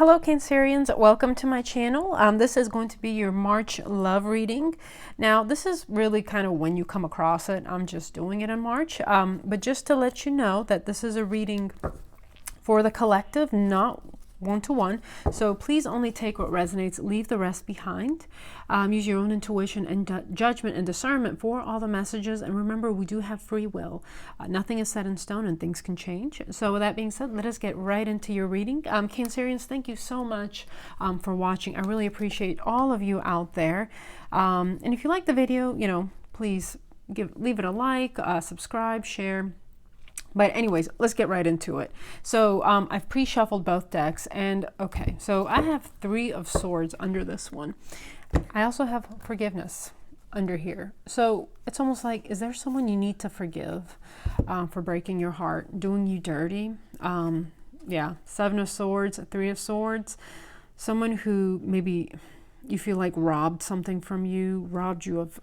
Hello Cancerians, welcome to my channel. This is going to be your March love reading. Now this is really kind of when you come across it. I'm just doing it in March, but just to let you know that this is a reading for the collective, not one-to-one. So please only take what resonates, leave the rest behind. Use your own intuition and judgment and discernment for all the messages. And remember, we do have free will. Nothing is set in stone and things can change. So with that being said, let us get right into your reading. Cancerians, thank you so much for watching. I really appreciate all of you out there. And if you like the video, please leave it a like, subscribe, share. But anyways, let's get right into it. So I've pre-shuffled both decks, and okay, so I have 3 of Swords under this one. I also have Forgiveness under here. So it's almost like, is there someone you need to forgive for breaking your heart, doing you dirty? Yeah, 7 of Swords, 3 of Swords. Someone who maybe you feel like robbed something from you, robbed you of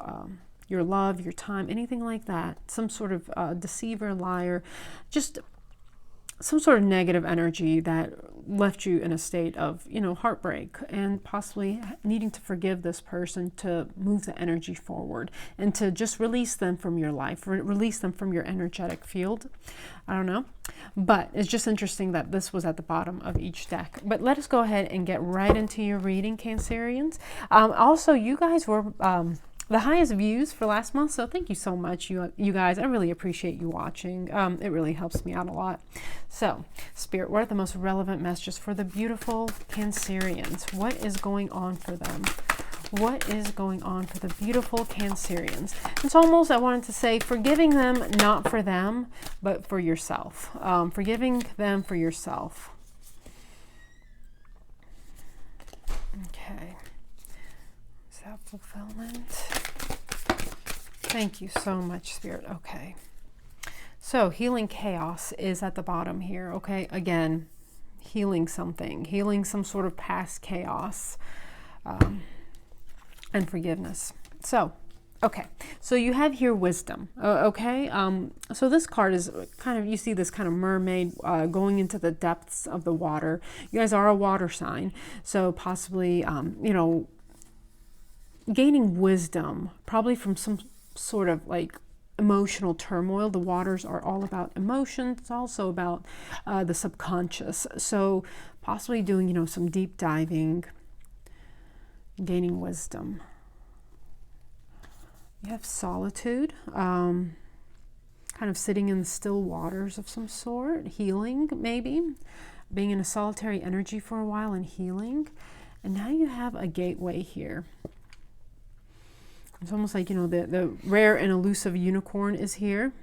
your love, your time, anything like that. Some sort of deceiver, liar, just some sort of negative energy that left you in a state of, heartbreak, and possibly needing to forgive this person to move the energy forward and to just release them from your life, release them from your energetic field. I don't know, but it's just interesting that this was at the bottom of each deck. But let us go ahead and get right into your reading, Cancerians. Also, you guys were the highest views for last month, so thank you so much, you guys. I really appreciate you watching. It really helps me out a lot. So, Spirit, what are the most relevant messages for the beautiful Cancerians? What is going on for them? What is going on for the beautiful Cancerians? It's almost, I wanted to say, forgiving them, not for them, but for yourself. Forgiving them for yourself. Okay. Is that fulfillment? Thank you so much, Spirit. Okay. So healing chaos is at the bottom here. Okay. Again, healing something, healing some sort of past chaos, and forgiveness. So, okay. So you have here wisdom. Okay. So this card is kind of, you see this kind of mermaid going into the depths of the water. You guys are a water sign. So possibly, gaining wisdom, probably from some sort of like emotional turmoil. The waters are all about emotion. It's also about the subconscious. So possibly doing, some deep diving, gaining wisdom. You have solitude, kind of sitting in the still waters of some sort, healing maybe, being in a solitary energy for a while and healing. And now you have a gateway here. It's almost like, the rare and elusive unicorn is here.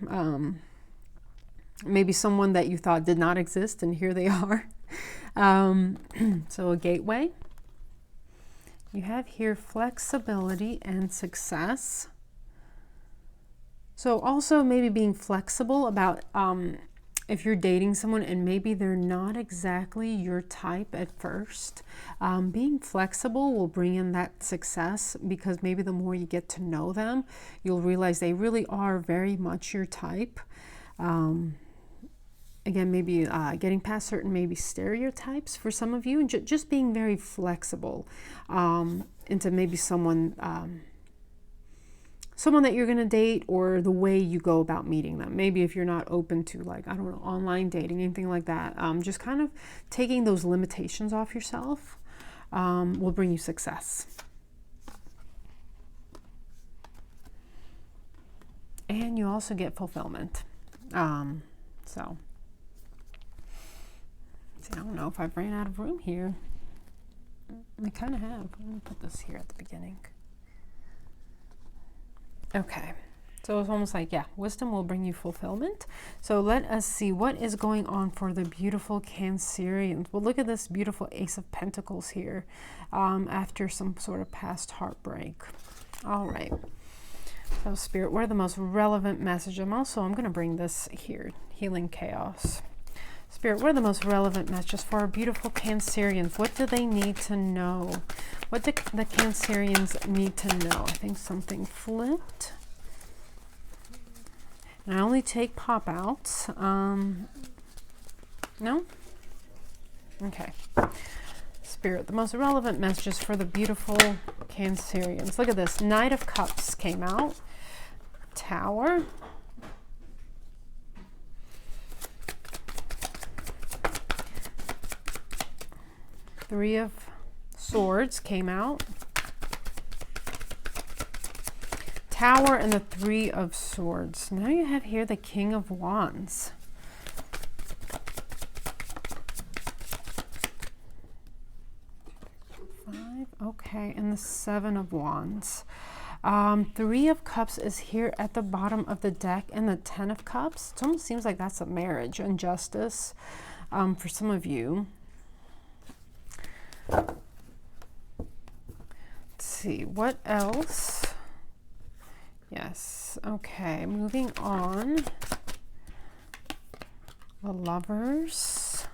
Maybe someone that you thought did not exist, and here they are. So a gateway. You have here flexibility and success. So also maybe being flexible about if you're dating someone and maybe they're not exactly your type at first, being flexible will bring in that success, because maybe the more you get to know them, you'll realize they really are very much your type. Again, maybe getting past certain maybe stereotypes for some of you, and just being very flexible into maybe someone that you're going to date, or the way you go about meeting them. Maybe if you're not open to, like, I don't know, online dating, anything like that, just kind of taking those limitations off yourself will bring you success. And you also get fulfillment. So, see, I don't know if I've ran out of room here. I kind of have. I'm going to put this here at the beginning. Okay, so it's almost like, wisdom will bring you fulfillment. So let us see what is going on for the beautiful Cancerians. Well, look at this beautiful Ace of Pentacles here after some sort of past heartbreak. All right. So Spirit, what are the most relevant messages? I'm going to bring this here, healing chaos. Spirit, what are the most relevant messages for our beautiful Cancerians? What do they need to know? What do the Cancerians need to know? I think something flipped. And I only take pop-outs. No? Okay. Spirit, the most relevant messages for the beautiful Cancerians. Look at this. Knight of Cups came out. Tower. Three of Swords came out. Tower and the Three of Swords. Now you have here the King of Wands. Five, okay, and the Seven of Wands. Three of Cups is here at the bottom of the deck, and the Ten of Cups. It almost seems like that's a marriage and justice for some of you. Let's see, what else? Yes, okay, moving on. The Lovers.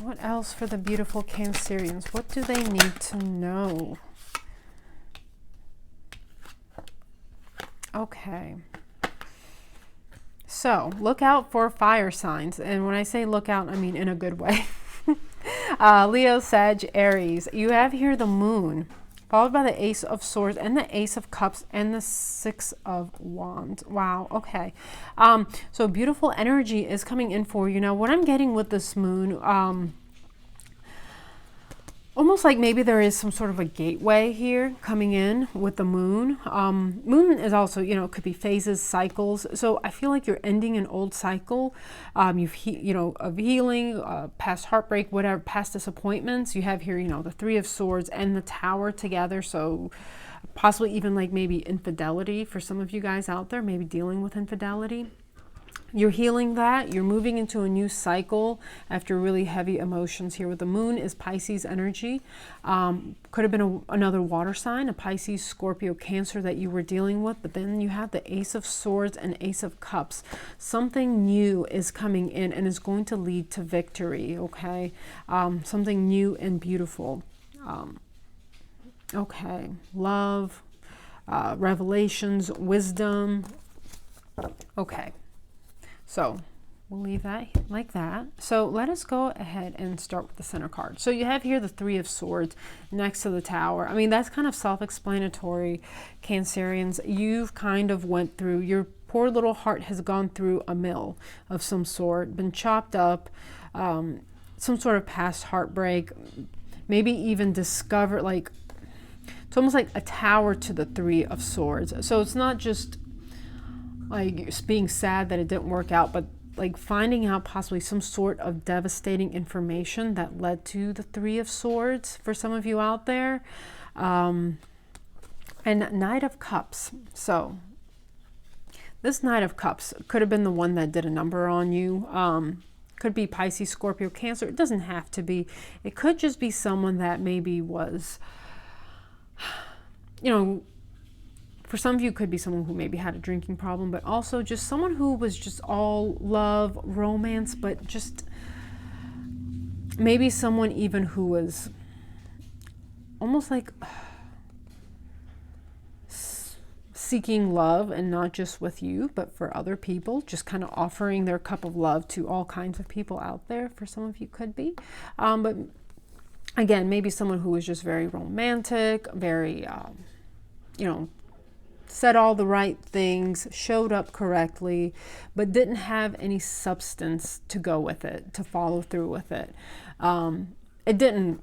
What else for the beautiful Cancerians? What do they need to know? Okay. So, look out for fire signs. And when I say look out, I mean in a good way. Leo, Sag, Aries. You have here the Moon, followed by the Ace of Swords and the Ace of Cups and the Six of Wands. Wow, okay. So beautiful energy is coming in for you. Now, what I'm getting with this Moon, almost like maybe there is some sort of a gateway here coming in with the Moon. Moon is also, you know, it could be phases, cycles. So I feel like you're ending an old cycle. Of healing, past heartbreak, whatever, past disappointments. You have here, you know, the Three of Swords and the Tower together. So possibly even like maybe infidelity for some of you guys out there, maybe dealing with infidelity. You're healing that. You're moving into a new cycle after really heavy emotions here. With the Moon is Pisces energy. Could have been another water sign, a Pisces, Scorpio, Cancer that you were dealing with. But then you have the Ace of Swords and Ace of Cups. Something new is coming in and is going to lead to victory, okay? Something new and beautiful. Okay, love, revelations, wisdom. Okay. So we'll leave that like that. So let us go ahead and start with the center card. So you have here the Three of Swords next to the Tower. I mean, that's kind of self-explanatory, Cancerians. You've kind of went through, your poor little heart has gone through a mill of some sort, been chopped up, some sort of past heartbreak, maybe even discovered, like, it's almost like a tower to the Three of Swords. So it's not just like being sad that it didn't work out, but like finding out possibly some sort of devastating information that led to the Three of Swords for some of you out there. And Knight of Cups. So this Knight of Cups could have been the one that did a number on you. Could be Pisces, Scorpio, Cancer. It doesn't have to be. It could just be someone that maybe was, you know, for some of you, could be someone who maybe had a drinking problem, but also just someone who was just all love, romance, but just maybe someone even who was almost like seeking love, and not just with you, but for other people, just kind of offering their cup of love to all kinds of people out there. For some of you, could be. But again, maybe someone who was just very romantic, very, you know, said all the right things, showed up correctly, but didn't have any substance to go with it, to follow through with it. It didn't,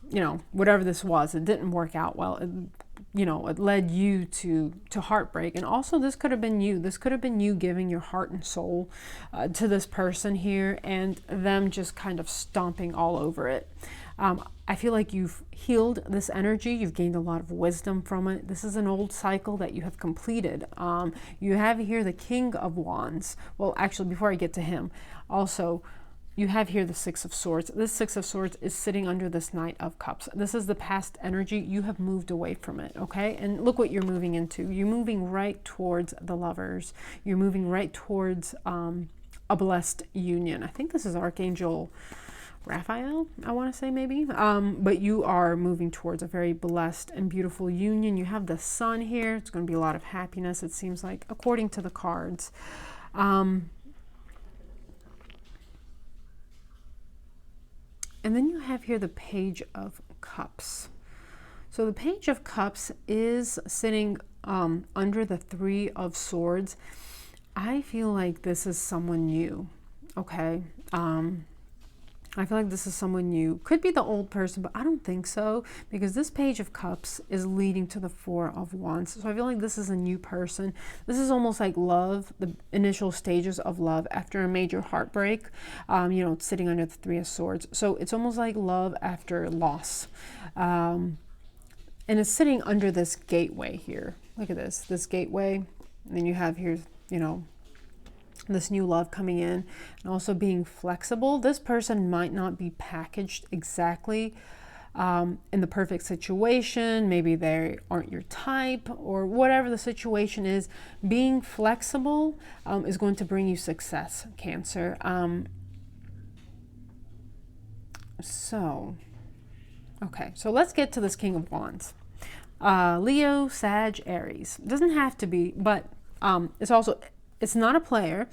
you know, whatever this was, it didn't work out well. It, you know, it led you to heartbreak. And also this could have been you. This could have been you giving your heart and soul to this person here, and them just kind of stomping all over it. I feel like you've healed this energy. You've gained a lot of wisdom from it. This is an old cycle that you have completed. You have here the King of Wands. Well, actually, before I get to him, also, you have here the Six of Swords. This Six of Swords is sitting under this Knight of Cups. This is the past energy. You have moved away from it, okay? And look what you're moving into. You're moving right towards the Lovers. You're moving right towards a blessed union. I think this is Archangel Raphael, I want to say maybe, but you are moving towards a very blessed and beautiful union. You have the Sun here. It's going to be a lot of happiness, it seems like, according to the cards. And then you have here the Page of Cups. So the Page of Cups is sitting under the Three of Swords. I feel like this is someone new, okay? I feel like this is someone new. Could be the old person, but I don't think so, because this Page of Cups is leading to the Four of Wands. So I feel like this is a new person. This is almost like love, the initial stages of love after a major heartbreak, you know, sitting under the Three of Swords. So it's almost like love after loss. And it's sitting under this gateway here. Look at this gateway. And then you have here, you know, this new love coming in, and also being flexible. This person might not be packaged exactly in the perfect situation. Maybe they aren't your type, or whatever the situation is. Being flexible is going to bring you success, Cancer. Okay, so let's get to this King of Wands. Leo, Sag, Aries. Doesn't have to be, but it's not a player.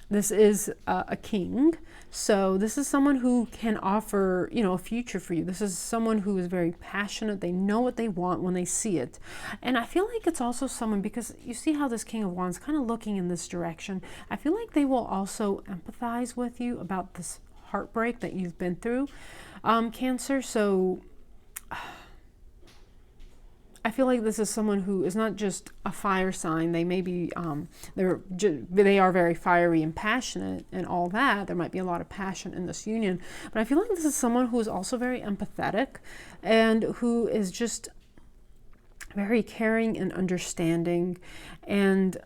This is a king. So this is someone who can offer, you know, a future for you. This is someone who is very passionate. They know what they want when they see it. And I feel like it's also someone, because you see how this King of Wands kind of looking in this direction. I feel like they will also empathize with you about this heartbreak that you've been through, Cancer. So I feel like this is someone who is not just a fire sign. They may be, they are very fiery and passionate and all that. There might be a lot of passion in this union. But I feel like this is someone who is also very empathetic and who is just very caring and understanding. And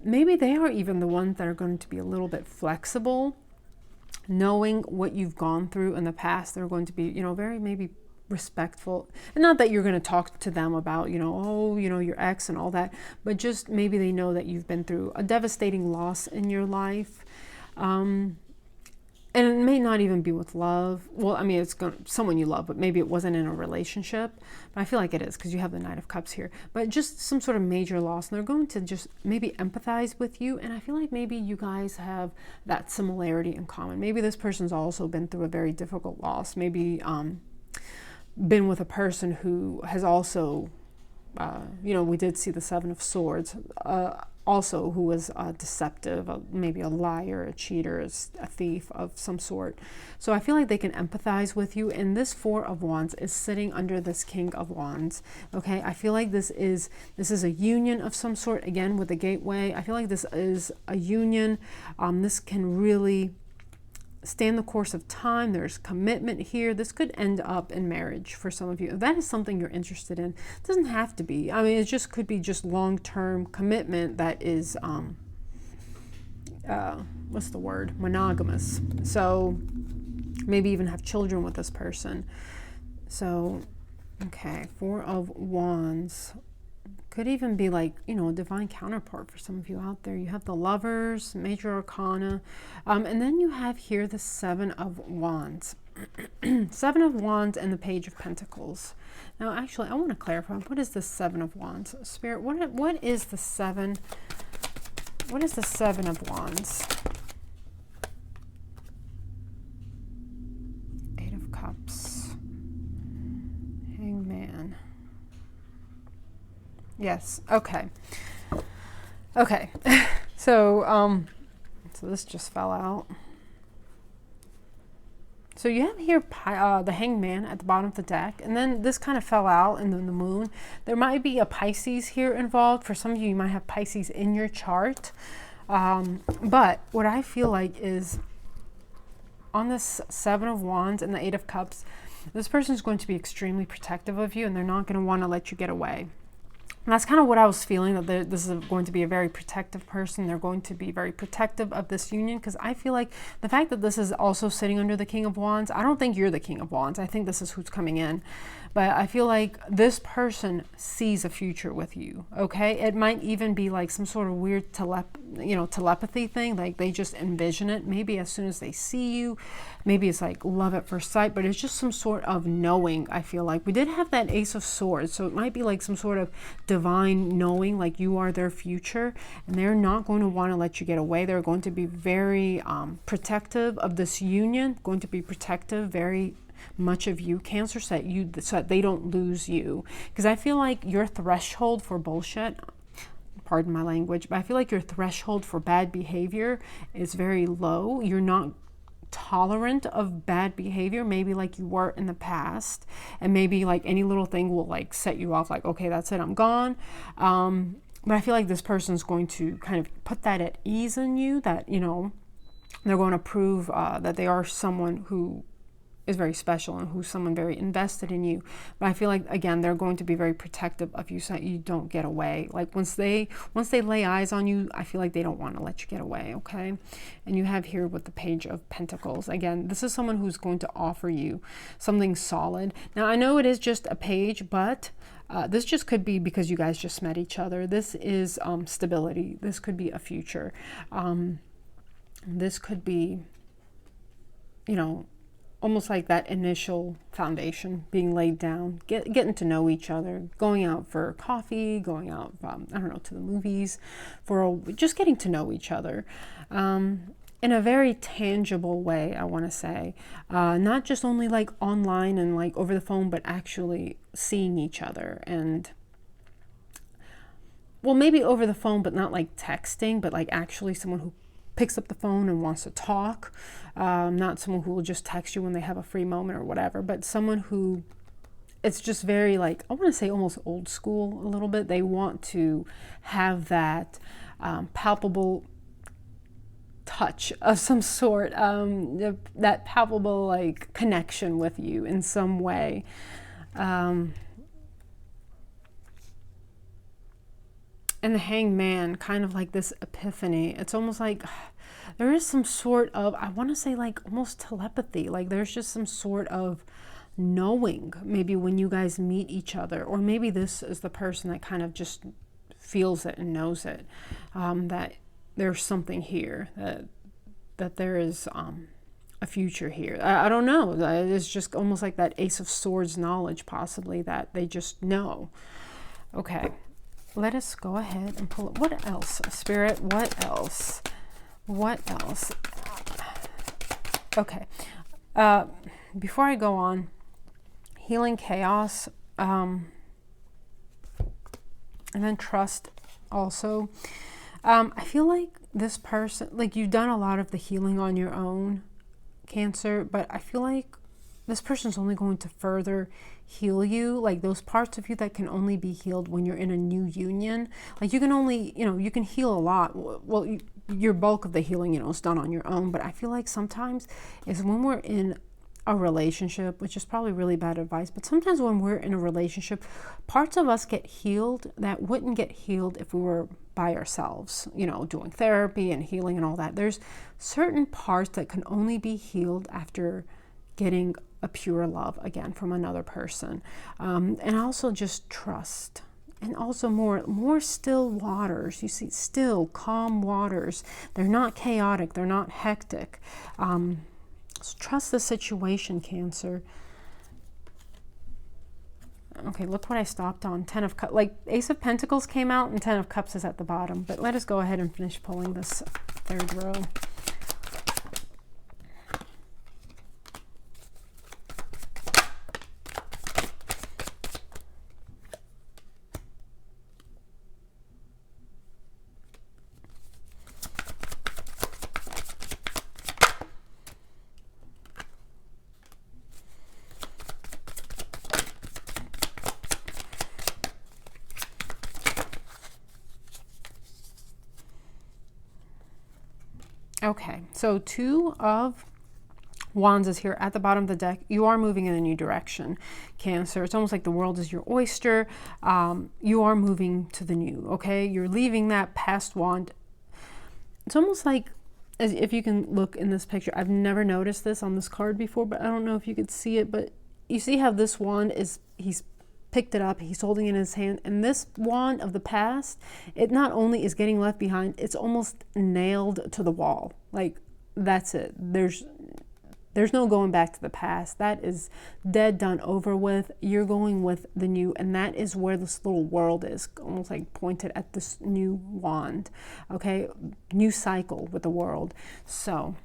maybe they are even the ones that are going to be a little bit flexible, knowing what you've gone through in the past. They're going to be, you know, very maybe respectful, and not that you're going to talk to them about, you know, oh, you know, your ex and all that, but just maybe they know that you've been through a devastating loss in your life, and it may not even be with love. Well, I mean, it's someone you love, but maybe it wasn't in a relationship. But I feel like it is, because you have the Knight of Cups here. But just some sort of major loss, and they're going to just maybe empathize with you. And I feel like maybe you guys have that similarity in common. Maybe this person's also been through a very difficult loss. Maybe been with a person who has also, you know, we did see the Seven of Swords, also who was deceptive, maybe a liar, a cheater, a thief of some sort. So I feel like they can empathize with you. And this Four of Wands is sitting under this King of Wands. Okay, I feel like this is a union of some sort. Again, with the gateway, I feel like this is a union. This can really stand the course of time. There's commitment here. This could end up in marriage for some of you. If that is something you're interested in, it doesn't have to be. I mean, it just could be just long-term commitment that is, what's the word? Monogamous. So maybe even have children with this person. So, okay, Four of Wands. Could even be like, you know, a divine counterpart for some of you out there. You have the Lovers, Major Arcana, and then you have here the Seven of Wands. Seven of Wands and the Page of Pentacles. Now, actually, I want to clarify, what is the Seven of Wands? Spirit, what is the Seven? What is the Seven of Wands? Eight of Cups. Hangman. Yes. Okay. Okay. So this just fell out. So you have here the Hangman at the bottom of the deck, and then this kind of fell out, and then the Moon. There might be a Pisces here involved. For some of you, you might have Pisces in your chart. But what I feel like is on this Seven of Wands and the Eight of Cups, this person is going to be extremely protective of you, and they're not going to want to let you get away. And that's kind of what I was feeling, that this is going to be a very protective person. They're going to be very protective of this union, because I feel like the fact that this is also sitting under the King of Wands, I don't think you're the King of Wands. I think this is who's coming in. But I feel like this person sees a future with you, okay? It might even be like some sort of weird telepathy thing, like they just envision it. Maybe as soon as they see you, maybe it's like love at first sight, but it's just some sort of knowing, I feel like. We did have that Ace of Swords, so it might be like some sort of divine knowing, like you are their future, and they're not going to want to let you get away. They're going to be very protective of this union, going to be protective very much of you, Cancer, so that they don't lose you. Because I feel like your threshold for bullshit, pardon my language, but I feel like your threshold for bad behavior is very low. You're not tolerant of bad behavior, maybe like you were in the past, and maybe like any little thing will like set you off, like, okay, that's it, I'm gone. But I feel like this person's going to kind of put that at ease in you, that, you know, they're going to prove that they are someone who is very special and who's someone very invested in you. But I feel like, again, they're going to be very protective of you so that you don't get away. Like once they lay eyes on you, I feel like they don't want to let you get away, okay? And you have here with the Page of Pentacles. Again, this is someone who's going to offer you something solid. Now, I know it is just a page, but this just could be because you guys just met each other. This is stability. This could be a future. This could be, you know, almost like that initial foundation being laid down, getting to know each other, going out for coffee, going out, I don't know, to the movies, just getting to know each other in a very tangible way, I want to say. Not just only like online and like over the phone, but actually seeing each other. And, well, maybe over the phone, but not like texting, but like actually someone who picks up the phone and wants to talk, not someone who will just text you when they have a free moment or whatever, but someone who, it's just very like, I want to say almost old school a little bit. They want to have that palpable touch of some sort, that palpable like connection with you in some way. And the Hanged Man, kind of like this epiphany. It's almost like there is some sort of, I want to say like almost telepathy. Like there's just some sort of knowing maybe when you guys meet each other. Or maybe this is the person that kind of just feels it and knows it. That there's something here. That there is a future here. I don't know. It's just almost like that Ace of Swords knowledge, possibly, that they just know. Okay. Let us go ahead and pull it. What else, Spirit? What else? What else? Okay. Before I go on, healing chaos, and then trust also. I feel like this person, like you've done a lot of the healing on your own, Cancer, but I feel like this person's only going to further heal you, like those parts of you that can only be healed when you're in a new union. Like you can only, you know, you can heal a lot. Well, your bulk of the healing, you know, is done on your own. But I feel like sometimes is when we're in a relationship, which is probably really bad advice, but sometimes when we're in a relationship, parts of us get healed that wouldn't get healed if we were by ourselves, you know, doing therapy and healing and all that. There's certain parts that can only be healed after getting a pure love again from another person, and also just trust, and also more still waters. You see, still calm waters. They're not chaotic, they're not hectic. So trust the situation, Cancer. Okay, look what I stopped on. 10 of Cups, like Ace of Pentacles came out and 10 of Cups is at the bottom. But let us go ahead and finish pulling this third row. Okay, so 2 of Wands is here at the bottom of the deck. You are moving in a new direction, Cancer. It's almost like the world is your oyster. You are moving to the new, okay? You're leaving that past wand. It's almost like, as if you can look in this picture, I've never noticed this on this card before, but I don't know if you could see it, but you see how this wand is, he's picked it up, he's holding it in his hand, and this wand of the past, it not only is getting left behind, it's almost nailed to the wall. Like, that's it. There's There's no going back to the past. That is dead, done, over with. You're going with the new, and that is where this little world is, almost like pointed at this new wand. Okay, new cycle with the world. So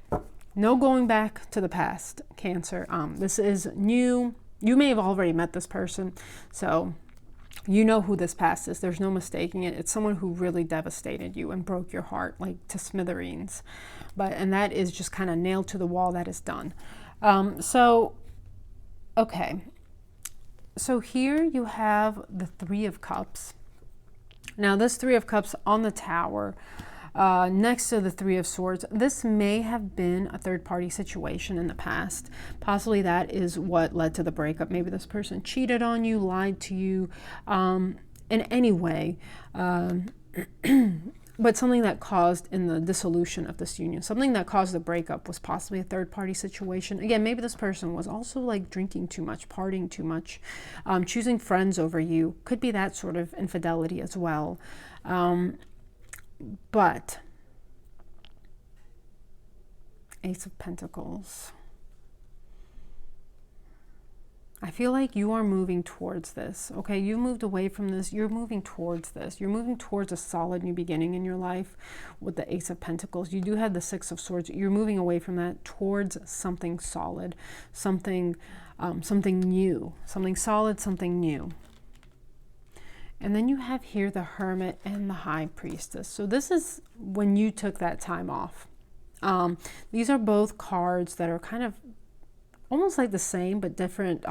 no going back to the past, Cancer. This is new. You may have already met this person, so you know who this past is. There's no mistaking it. It's someone who really devastated you and broke your heart like to smithereens. And that is just kind of nailed to the wall. That is done. Okay. So here you have the Three of Cups. Now this Three of Cups on the Tower, next to the Three of Swords, this may have been a third-party situation in the past. Possibly that is what led to the breakup. Maybe this person cheated on you, lied to you in any way, but something that caused in the dissolution of this union, something that caused the breakup was possibly a third-party situation. Again, maybe this person was also like drinking too much, partying too much, choosing friends over you. Could be that sort of infidelity as well. But Ace of Pentacles. I feel like you are moving towards this, okay? You moved away from this. You're moving towards this. You're moving towards a solid new beginning in your life with the Ace of Pentacles. You do have the Six of Swords. You're moving away from that towards something solid, something new, something solid, something new. And then you have here the Hermit and the High Priestess. So this is when you took that time off. These are both cards that are kind of almost like the same but different.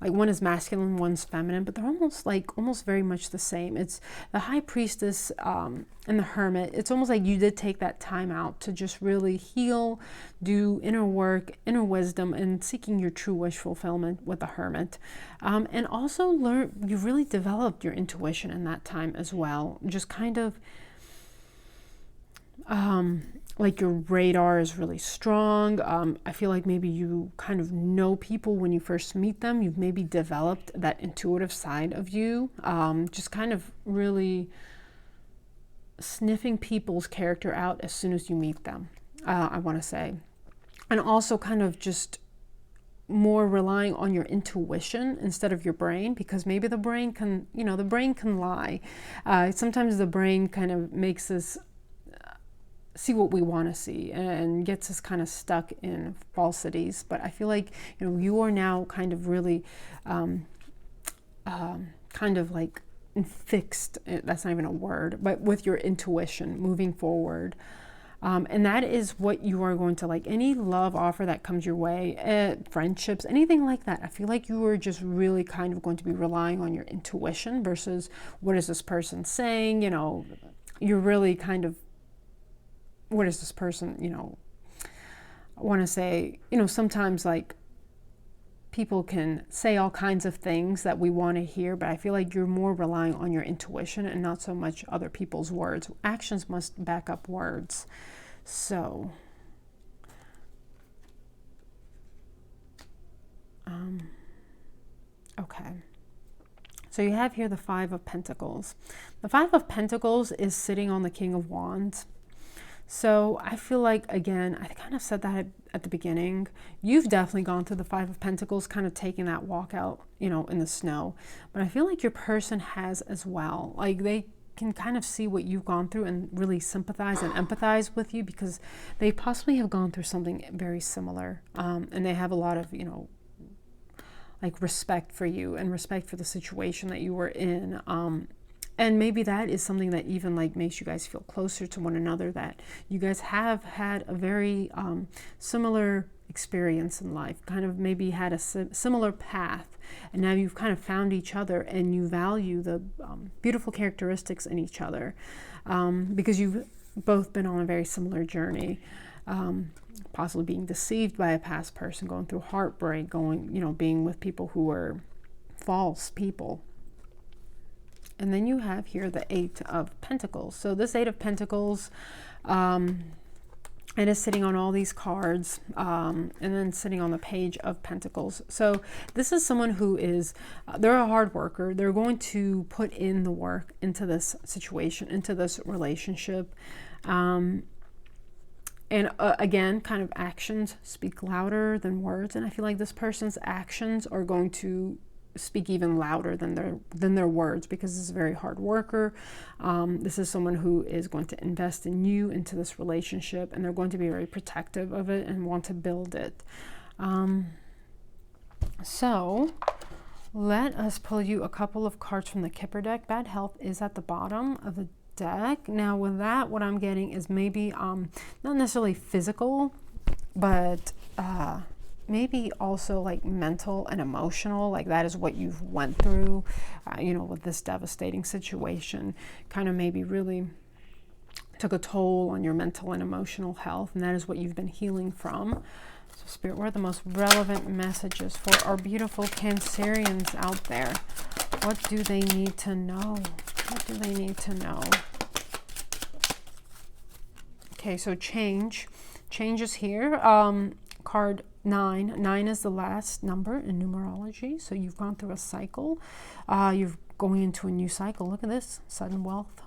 Like one is masculine, one's feminine, but they're almost very much the same. It's the High Priestess and the Hermit. It's almost like you did take that time out to just really heal, do inner work, inner wisdom, and seeking your true wish fulfillment with the Hermit. And also you really developed your intuition in that time as well. Just kind of like your radar is really strong. I feel like maybe you kind of know people when you first meet them. You've maybe developed that intuitive side of you, just kind of really sniffing people's character out as soon as you meet them, I want to say. And also kind of just more relying on your intuition instead of your brain, because maybe the brain can, the brain can lie. Sometimes the brain kind of makes us see what we want to see and gets us kind of stuck in falsities. But I feel like you are now kind of really kind of like fixed, that's not even a word, but with your intuition moving forward. And that is what you are going to like. Any love offer that comes your way, friendships, anything like that, I feel like you are just really kind of going to be relying on your intuition versus what is this person saying. You're really kind of, what is this person, I want to say, sometimes like people can say all kinds of things that we want to hear, but I feel like you're more relying on your intuition and not so much other people's words. Actions must back up words. So, okay. So you have here the Five of Pentacles. The Five of Pentacles is sitting on the King of Wands. So I feel like, again, I kind of said that at the beginning, you've definitely gone through the Five of Pentacles, kind of taking that walk out, in the snow. But I feel like your person has as well. Like they can kind of see what you've gone through and really sympathize and empathize with you, because they possibly have gone through something very similar. And they have a lot of, like respect for you and respect for the situation that you were in. And maybe that is something that even like makes you guys feel closer to one another, that you guys have had a very similar experience in life, kind of maybe had a similar path, and now you've kind of found each other and you value the beautiful characteristics in each other, because you've both been on a very similar journey, possibly being deceived by a past person, going through heartbreak, being with people who were false people. And then you have here the Eight of Pentacles. So this Eight of Pentacles, it is sitting on all these cards, and then sitting on the Page of Pentacles. So this is someone who is, they're a hard worker. They're going to put in the work into this situation, into this relationship. And again, kind of actions speak louder than words. And I feel like this person's actions are going to speak even louder than their words, because this is a very hard worker. This is someone who is going to invest in you, into this relationship, and they're going to be very protective of it and want to build it. So let us pull you a couple of cards from the Kipper deck. Bad health is at the bottom of the deck. Now with that, what I'm getting is maybe not necessarily physical, but maybe also like mental and emotional, like that is what you've went through, you know, with this devastating situation, kind of maybe really took a toll on your mental and emotional health, and that is what you've been healing from. So Spirit, what are the most relevant messages for our beautiful Cancerians out there? What do they need to know? What do they need to know? Okay, so change is here. Card 9. 9 is the last number in numerology. So you've gone through a cycle. You're going into a new cycle. Look at this, sudden wealth.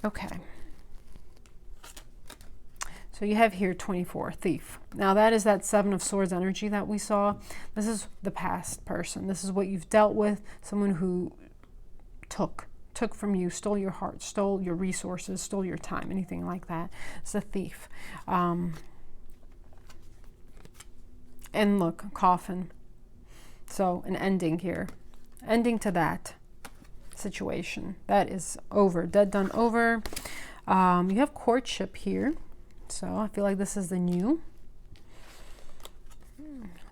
Okay. So you have here 24, thief. Now that is that 7 of Swords energy that we saw. This is the past person. This is what you've dealt with. Someone who took from you, stole your heart, stole your resources, stole your time, anything like that. It's a thief. And look, coffin. So an ending here. Ending to that situation. That is over. Dead, done, over. You have courtship here. So I feel like this is the new.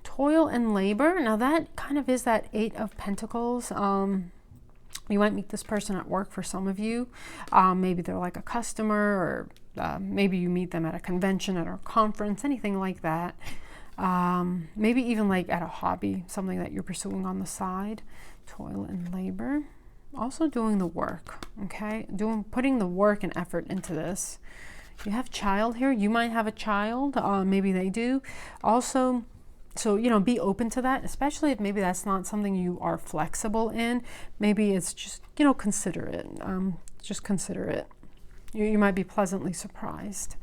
Toil and labor. Now that kind of is that 8 of Pentacles. You might meet this person at work for some of you. Maybe they're like a customer, or maybe you meet them at a convention, at a conference, anything like that. Maybe even like at a hobby, something that you're pursuing on the side. Toil and labor. Also doing the work, okay? Putting the work and effort into this. You have child here. You might have a child. Maybe they do. Also, so, you know, be open to that, especially if maybe that's not something you are flexible in. Maybe it's just, you know, consider it. Just consider it. You might be pleasantly surprised.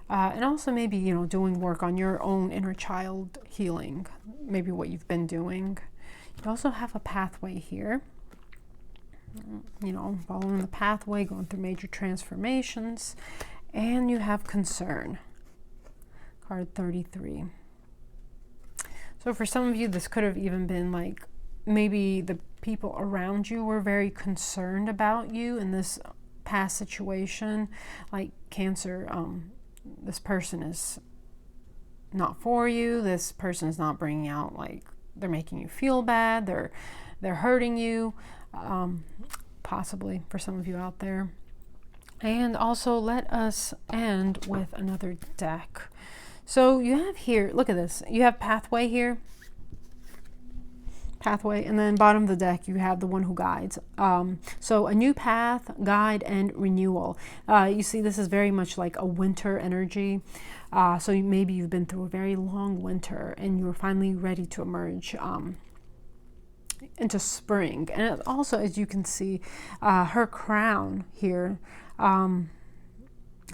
And also maybe, you know, doing work on your own inner child healing, maybe what you've been doing. You also have a pathway here. You know, following the pathway, going through major transformations. And you have concern. Card 33. So for some of you, this could have even been like, maybe the people around you were very concerned about you in this past situation. Like Cancer, this person is not for you. This person is not bringing out, like, they're making you feel bad. They're hurting you, possibly for some of you out there. And also let us end with another deck. So you have here, look at this. You have pathway here. Pathway, and then bottom of the deck you have the one who guides. So a new path, guide, and renewal. You see, this is very much like a winter energy. So maybe you've been through a very long winter and you're finally ready to emerge into spring. And also, as you can see, her crown here,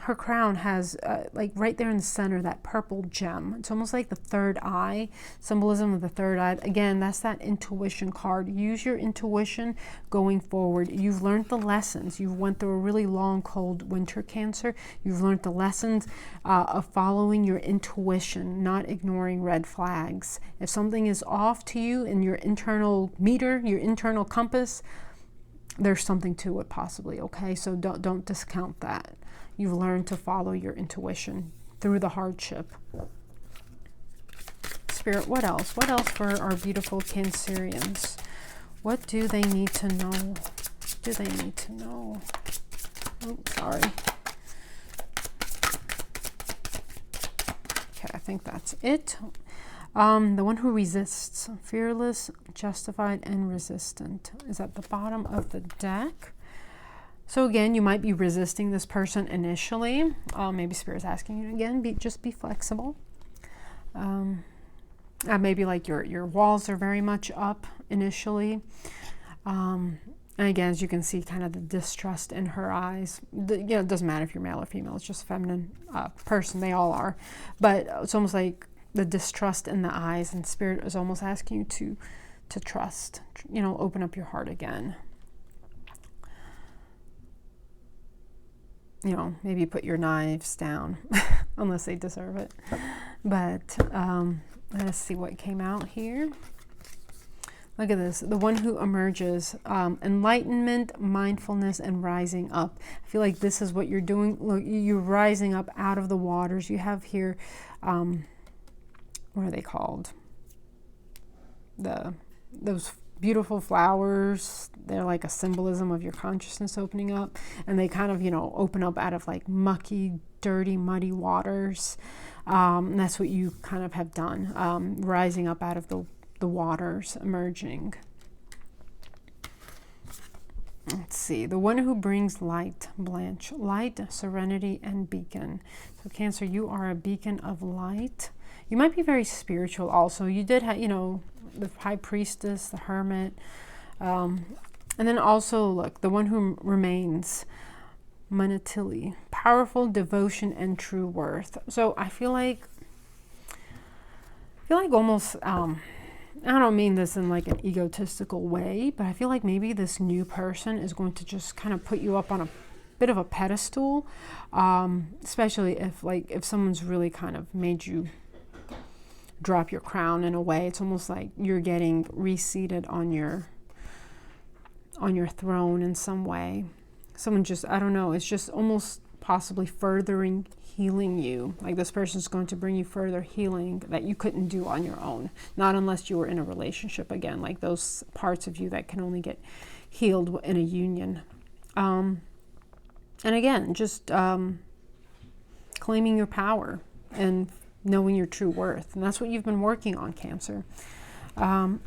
her crown has like right there in the center, that purple gem. It's almost like the third eye, symbolism of the third eye. Again, that's that intuition card. Use your intuition going forward. You've learned the lessons. You went through a really long, cold winter, Cancer. You've learned the lessons of following your intuition, not ignoring red flags. If something is off to you in your internal meter, your internal compass, there's something to it possibly, okay? So don't discount that. You've learned to follow your intuition through the hardship. Spirit, what else? What else for our beautiful Cancerians? What do they need to know? What do they need to know? Oh, sorry. Okay, I think that's it. The one who resists, fearless, justified, and resistant, is at the bottom of the deck. So again, you might be resisting this person initially. Maybe Spirit's asking you again, just be flexible. Maybe like your walls are very much up initially. And again, as you can see, kind of the distrust in her eyes. You know, it doesn't matter if you're male or female. It's just a feminine person. They all are. But it's almost like the distrust in the eyes, and Spirit is almost asking you to trust. You know, open up your heart again. You know, maybe put your knives down, unless they deserve it. But let's see what came out here. Look at this. The one who emerges, enlightenment, mindfulness, and rising up. I feel like this is what you're doing. Look, you're rising up out of the waters. You have here, what are they called? Those beautiful flowers. They're like a symbolism of your consciousness opening up. And they kind of, you know, open up out of like mucky, dirty, muddy waters. And that's what you kind of have done, rising up out of the waters, emerging. Let's see, the one who brings light, Blanche, light, serenity, and beacon. So Cancer, you are a beacon of light. You might be very spiritual also. You did have, you know, the High Priestess, the Hermit, and then also look, the one who remains, Manatili, powerful, devotion, and true worth. So I feel like almost I don't mean this in like an egotistical way, but I feel like maybe this new person is going to just kind of put you up on a bit of a pedestal, especially if someone's really kind of made you drop your crown in a way. It's almost like you're getting reseated on your throne in some way. Someone just, I don't know, it's just almost possibly furthering healing you. Like this person's going to bring you further healing that you couldn't do on your own. Not unless you were in a relationship again, like those parts of you that can only get healed in a union. And again, just claiming your power and knowing your true worth. And that's what you've been working on, Cancer.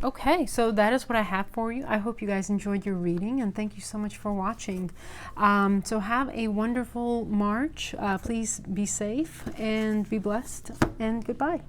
Okay, so that is what I have for you. I hope you guys enjoyed your reading, and thank you so much for watching. So have a wonderful March. Please be safe and be blessed, and goodbye.